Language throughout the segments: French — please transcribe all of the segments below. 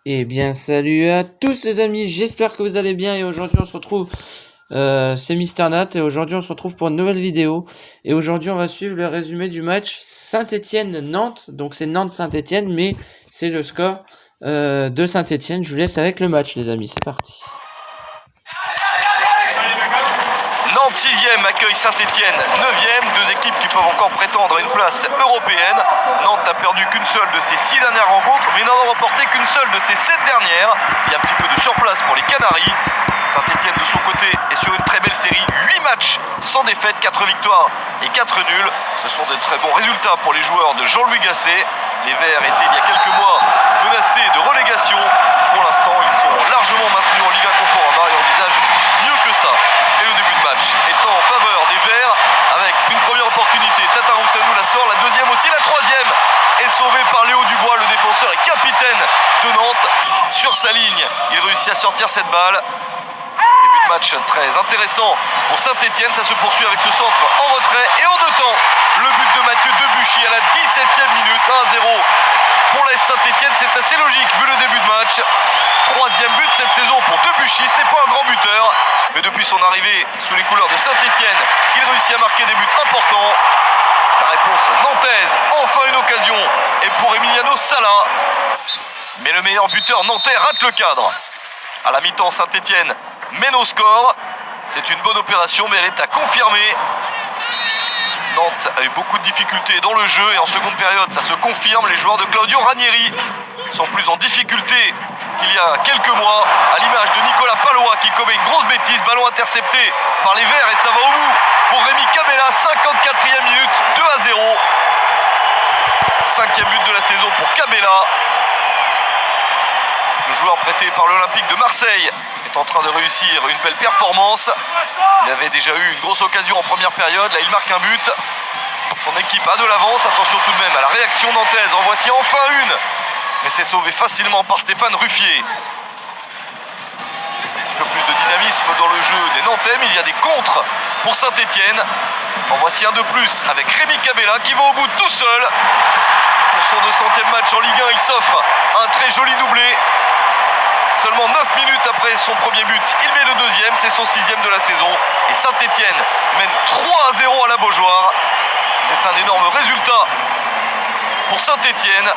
Eh bien, salut à tous les amis, j'espère que vous allez bien et aujourd'hui on se retrouve, c'est Mister Nat et aujourd'hui on se retrouve pour une nouvelle vidéo et aujourd'hui on va suivre le résumé du match Saint-Étienne-Nantes, donc c'est Nantes-Saint-Étienne mais c'est le score de Saint-Étienne. Je vous laisse avec le match les amis, c'est parti. Nantes 6e accueille Saint-Étienne 9e, deux équipes qui peuvent encore prétendre à une place européenne. Nantes n'a perdu qu'une seule de ses 6 dernières rencontres, mais n'en a remporté qu'une seule de ses 7 dernières. Il y a un petit peu de surplace pour les Canaries. Saint-Étienne de son côté est sur une très belle série, 8 matchs sans défaite, 4 victoires et 4 nuls. Ce sont de très bons résultats pour les joueurs de Jean-Louis Gasset. Les Verts étaient il y a quelques mois menacés de relégation. Pour l'instant, ils sont largement maintenus en Ligue 1 Conforama et envisagent mieux que ça. Et le début de match étant en faveur des Verts avec une première opportunité. Tata Roussanou la sort, la deuxième aussi, la troisième est sauvée par Léo Dubois, le défenseur et capitaine de Nantes. Sur sa ligne, il réussit à sortir cette balle. Début de match très intéressant pour Saint-Étienne, ça se poursuit avec ce centre en retrait et en deux temps. Le but de Mathieu Debuchy à la 17e minute, 1-0 pour l'AS Saint-Étienne, c'est assez logique vu le début de match. Troisième but cette saison pour Debuchy, ce n'est pas un grand buteur, mais depuis son arrivée sous les couleurs de Saint-Étienne, il réussit à marquer des buts importants. La réponse nantaise, enfin une occasion, est pour Emiliano Sala. Mais le meilleur buteur nantais rate le cadre. À la mi-temps, Saint-Étienne mène au score. C'est une bonne opération, mais elle est à confirmer. Nantes a eu beaucoup de difficultés dans le jeu et en seconde période, ça se confirme. Les joueurs de Claudio Ranieri sont plus en difficulté qu'il y a quelques mois, à l'image de Nicolas Palois qui commet une grosse bêtise, ballon intercepté par les Verts et ça va au bout pour Rémi Cabella, 54e minute, 2-0. Cinquième but de la saison pour Cabella. Le joueur prêté par l'Olympique de Marseille est en train de réussir une belle performance. Il avait déjà eu une grosse occasion en première période, là il marque un but. Son équipe a de l'avance, attention tout de même à la réaction nantaise, en voici enfin une. Mais c'est sauvé facilement par Stéphane Ruffier. Un petit peu plus de dynamisme dans le jeu des Nantais, mais il y a des contres pour Saint-Étienne. En voici un de plus avec Rémi Cabella qui va au bout tout seul. Pour son 200e match en Ligue 1, il s'offre un très joli doublé. Seulement 9 minutes après son premier but, il met le deuxième, c'est son 6e de la saison. Et Saint-Étienne mène 3-0 à la Beaujoire. C'est un énorme résultat pour Saint-Étienne.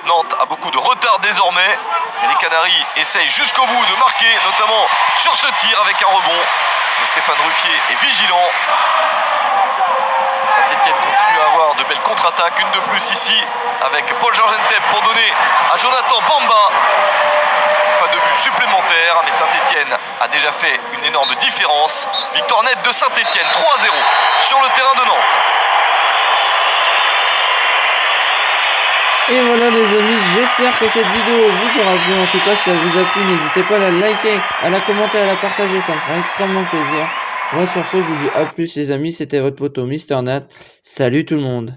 Nantes a beaucoup de retard désormais. Et les Canaries essayent jusqu'au bout de marquer, notamment sur ce tir avec un rebond. Mais Stéphane Ruffier est vigilant. Saint-Étienne continue à avoir de belles contre-attaques. Une de plus ici avec Paul Georges-Entep pour donner à Jonathan Bamba. Pas de but supplémentaire, mais Saint-Étienne a déjà fait une énorme différence. Victoire nette de Saint-Étienne, 3-0 sur le terrain de Nantes. Et voilà les amis, j'espère que cette vidéo vous aura plu. En tout cas, si elle vous a plu, n'hésitez pas à la liker, à la commenter, à la partager, ça me fera extrêmement plaisir. Moi sur ce, je vous dis à plus les amis, c'était votre poteau Mister Nat. Salut tout le monde.